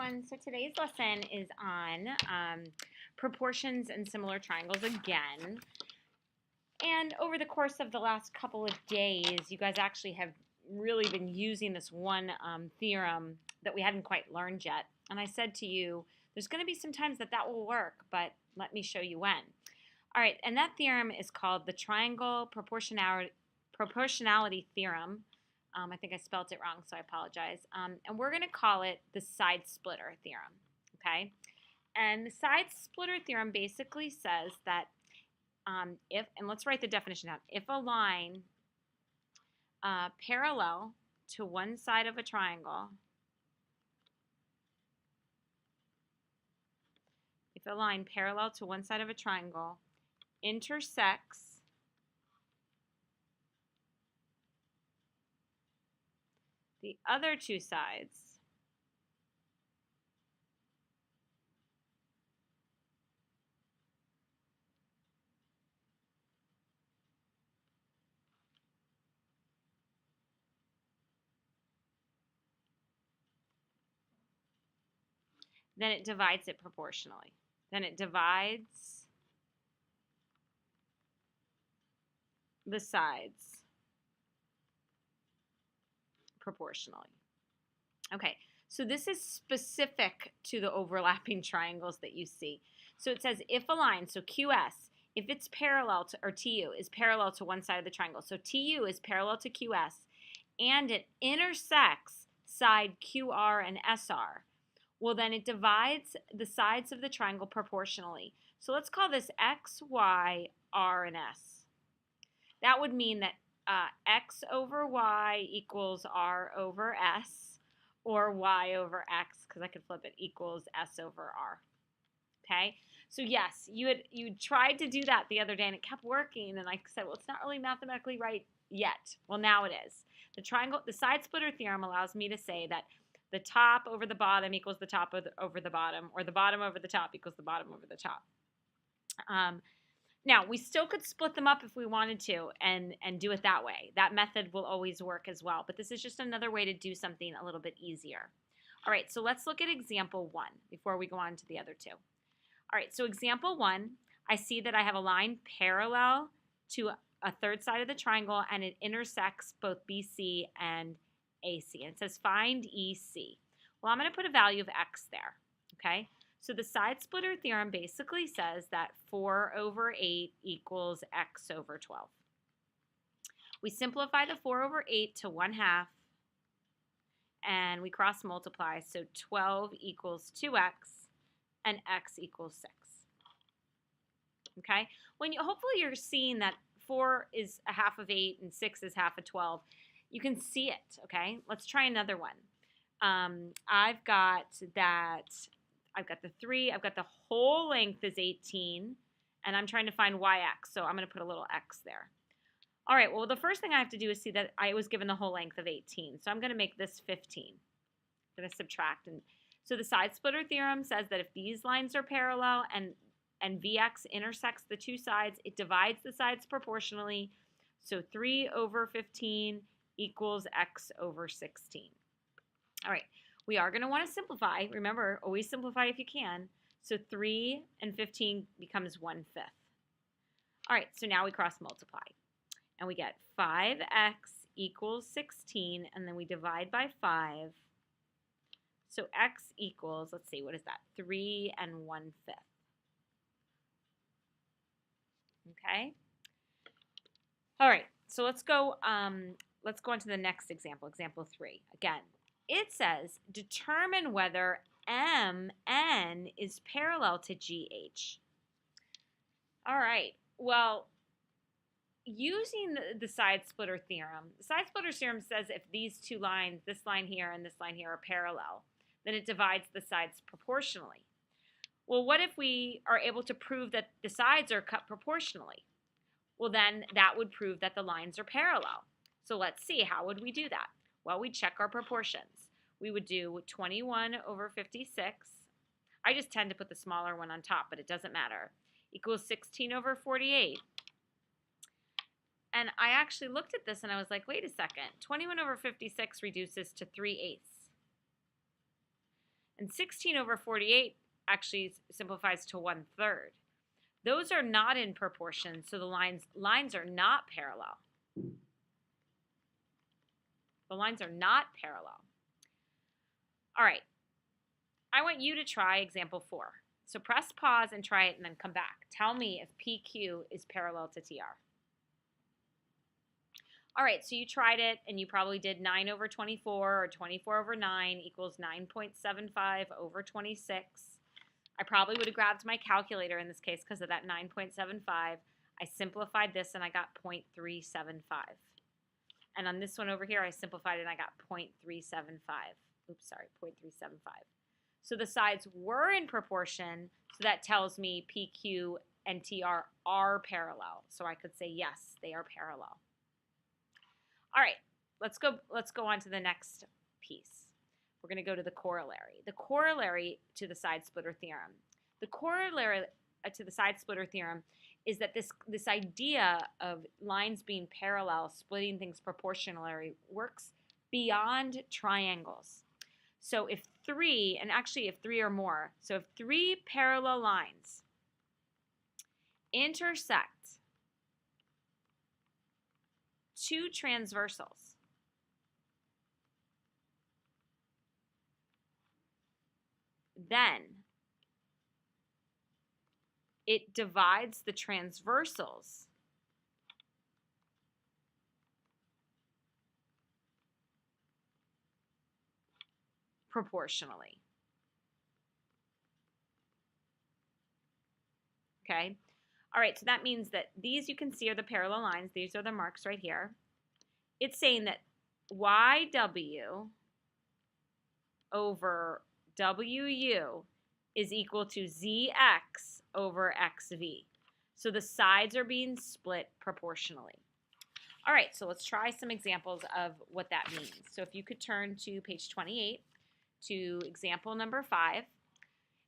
everyone. So today's lesson is on proportions and similar triangles again. And over the course of the last couple of days, you guys actually have really been using this one theorem that we hadn't quite learned yet. And I said to you, there's going to be some times that will work, but let me show you when. All right, and that theorem is called the triangle proportionality theorem. I think I spelled it wrong, so I apologize. And we're going to call it the side splitter theorem, okay? And the side splitter theorem basically says that and let's write the definition down. If a line parallel to one side of a triangle, intersects the other two sides, then it divides it proportionally. Then it divides the sides proportionally. Okay, so this is specific to the overlapping triangles that you see. So it says if a line, so QS, if it's parallel to, or TU is parallel to one side of the triangle, so TU is parallel to QS, and it intersects side QR and SR, well then it divides the sides of the triangle proportionally. So let's call this X, Y, R, and S. That would mean that X over Y equals R over S, or Y over X, because I could flip it, equals S over R. Okay? So yes, you tried to do that the other day and it kept working, and I said, well, it's not really mathematically right yet. Well, now it is. The side splitter theorem allows me to say that the top over the bottom equals the top over the bottom, or the bottom over the top equals the bottom over the top. Now, we still could split them up if we wanted to and do it that way. That method will always work as well, but this is just another way to do something a little bit easier. All right, so let's look at example 1 before we go on to the other two. All right, so example 1, I see that I have a line parallel to a third side of the triangle, and it intersects both BC and AC. And it says find EC. Well, I'm going to put a value of X there, okay? So the side splitter theorem basically says that 4 over 8 equals X over 12. We simplify the 4 over 8 to 1/2, and we cross multiply, so 12 equals 2X, and X equals 6. Okay? Hopefully you're seeing that 4 is a half of 8 and 6 is half of 12. You can see it, okay? Let's try another one. I've got the 3, I've got the whole length is 18, and I'm trying to find YX, so I'm going to put a little X there. All right, well, the first thing I have to do is see that I was given the whole length of 18, so I'm going to make this 15. I'm going to subtract. And so the side splitter theorem says that if these lines are parallel and VX intersects the two sides, it divides the sides proportionally, so 3 over 15 equals X over 16. All right. We are going to want to simplify. Remember, always simplify if you can. So 3 and 15 becomes 1/5. All right, so now we cross multiply. And we get 5x equals 16, and then we divide by 5. So x equals, let's see, what is that? 3 and 1/5. Okay? All right, so let's go on to the next example, example 3. Again, it says, determine whether MN is parallel to GH. All right, well, using the side splitter theorem, the side splitter theorem says if these two lines, this line here and this line here, are parallel, then it divides the sides proportionally. Well, what if we are able to prove that the sides are cut proportionally? Well, then that would prove that the lines are parallel. So let's see, how would we do that? Well, we check our proportions. We would do 21 over 56. I just tend to put the smaller one on top, but it doesn't matter. Equals 16 over 48. And I actually looked at this and I was like, wait a second. 21 over 56 reduces to 3/8. And 16 over 48 actually simplifies to 1/3. Those are not in proportion, so the lines are not parallel. The lines are not parallel. All right, I want you to try example 4. So press pause and try it and then come back. Tell me if PQ is parallel to TR. All right, so you tried it and you probably did 9 over 24 or 24 over 9 equals 9.75 over 26. I probably would have grabbed my calculator in this case because of that 9.75. I simplified this and I got 0.375. And on this one over here, I simplified it and I got 0.375. Oops, sorry, 0.375. So the sides were in proportion, so that tells me PQ and TR are parallel. So I could say yes, they are parallel. All right, let's go on to the next piece. We're going to go to the corollary. The corollary to the side splitter theorem. The corollary to the side splitter theorem is that this idea of lines being parallel, splitting things proportionally, works beyond triangles. So if 3, and actually if 3 or more, so if 3 parallel lines intersect 2 transversals, then it divides the transversals proportionally. Okay? All right, so that means that these you can see are the parallel lines. These are the marks right here. It's saying that YW over WU is equal to ZX over XV. So the sides are being split proportionally. All right, so let's try some examples of what that means. So if you could turn to page 28 to example number 5.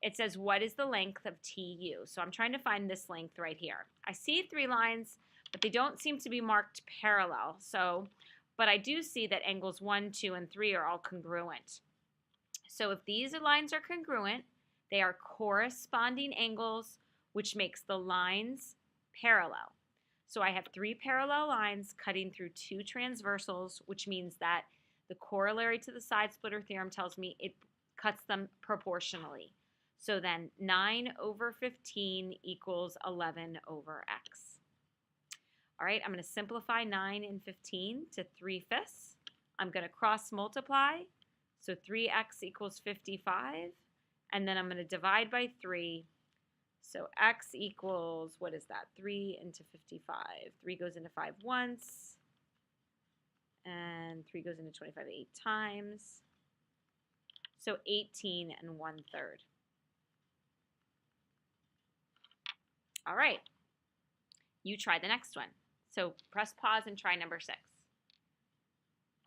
It says, what is the length of TU? So I'm trying to find this length right here. I see 3 lines, but they don't seem to be marked parallel. But I do see that angles 1, 2, and 3 are all congruent. So if these lines are congruent, they are corresponding angles, which makes the lines parallel. So I have 3 parallel lines cutting through 2 transversals, which means that the corollary to the side splitter theorem tells me it cuts them proportionally. So then 9 over 15 equals 11 over x. All right, I'm going to simplify 9 and 15 to 3/5. I'm going to cross multiply. So 3x equals 55. And then I'm going to divide by 3. So x equals, what is that? 3 into 55. 3 goes into 5 once. And 3 goes into 25 8 times. So 18 1/3. All right, you try the next one. So press pause and try number 6.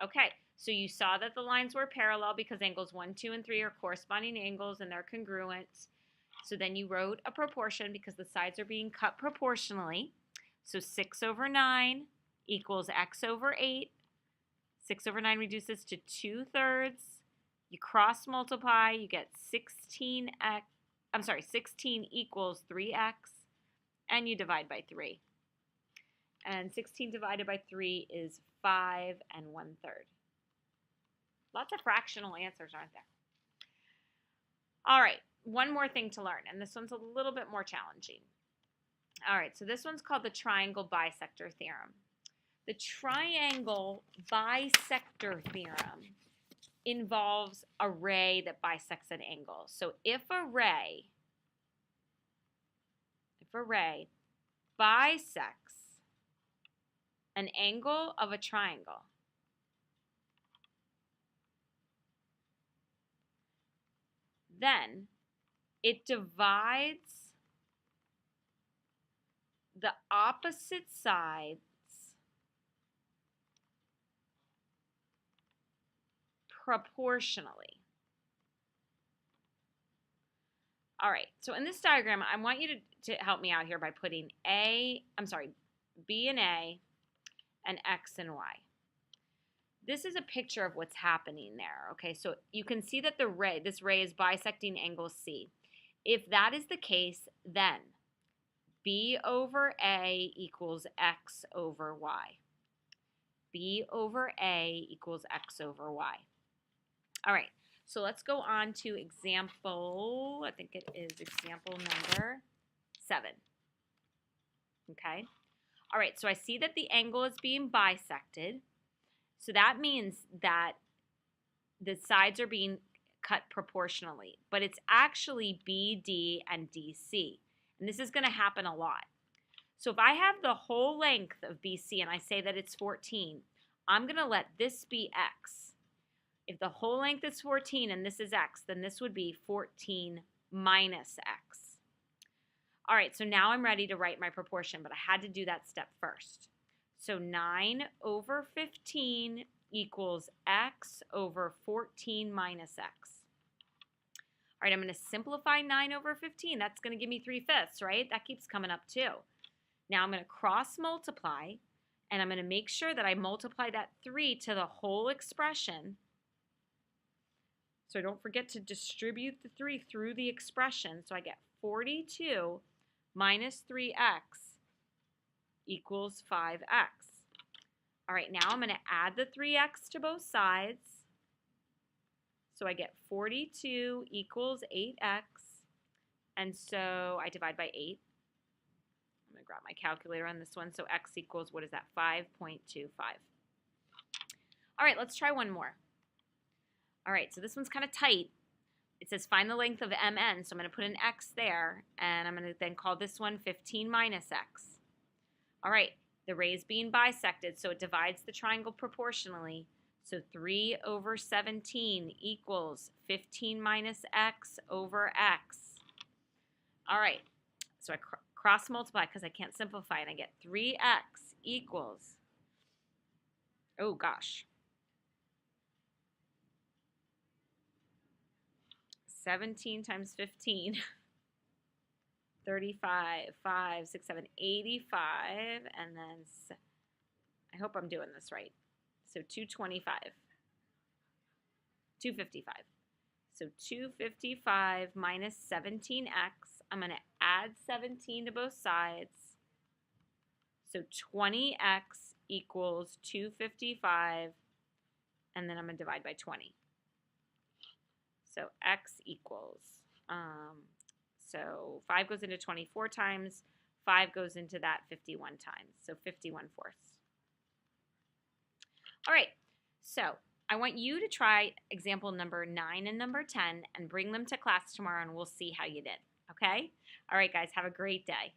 Okay, so you saw that the lines were parallel because angles 1, 2, and 3 are corresponding angles and they're congruent. So then you wrote a proportion because the sides are being cut proportionally. So 6 over 9 equals x over 8. 6 over 9 reduces to 2/3. You cross multiply, you get 16 equals 3x. And you divide by 3. And 16 divided by 3 is 5 1/3. Lots of fractional answers, aren't there? All right, one more thing to learn, and this one's a little bit more challenging. All right, so this one's called the triangle bisector theorem. The triangle bisector theorem involves a ray that bisects an angle. So if a ray bisects an angle of a triangle, then it divides the opposite sides proportionally. All right, so in this diagram, I want you to help me out here by putting B and A and X and Y. this is a picture of what's happening there, okay? So you can see that this ray is bisecting angle C. If that is the case, then B over A equals X over Y. B over A equals X over Y. All right, so let's go on to example, I think it is example number 7. Okay? All right, so I see that the angle is being bisected. So that means that the sides are being cut proportionally, but it's actually BD and DC. And this is going to happen a lot. So if I have the whole length of BC and I say that it's 14, I'm going to let this be X. If the whole length is 14 and this is X, then this would be 14 minus X. All right, so now I'm ready to write my proportion, but I had to do that step first. So 9 over 15 equals X over 14 minus X. All right, I'm going to simplify 9 over 15. That's going to give me 3/5, right? That keeps coming up too. Now I'm going to cross multiply, and I'm going to make sure that I multiply that 3 to the whole expression. So don't forget to distribute the 3 through the expression. So I get 42 minus 3x equals 5x. All right, now I'm going to add the 3x to both sides. So I get 42 equals 8x. And so I divide by 8. I'm going to grab my calculator on this one. So x equals, what is that, 5.25. All right, let's try one more. All right, so this one's kind of tight. It says find the length of MN, so I'm going to put an x there, and I'm going to then call this one 15 minus x. All right, the ray is being bisected, so it divides the triangle proportionally. So 3 over 17 equals 15 minus x over x. All right, so I cross multiply because I can't simplify, and I get 3x equals, oh gosh, 17 times 15, 35, 5, 6, 7, 85, and then I hope I'm doing this right. So 225, 255. So 255 minus 17x. I'm going to add 17 to both sides. So 20x equals 255, and then I'm going to divide by 20. So x equals, so 5 goes into 24 times, 5 goes into that 51 times, so 51 fourths. All right, so I want you to try example number 9 and number 10 and bring them to class tomorrow, and we'll see how you did, okay? All right, guys, have a great day.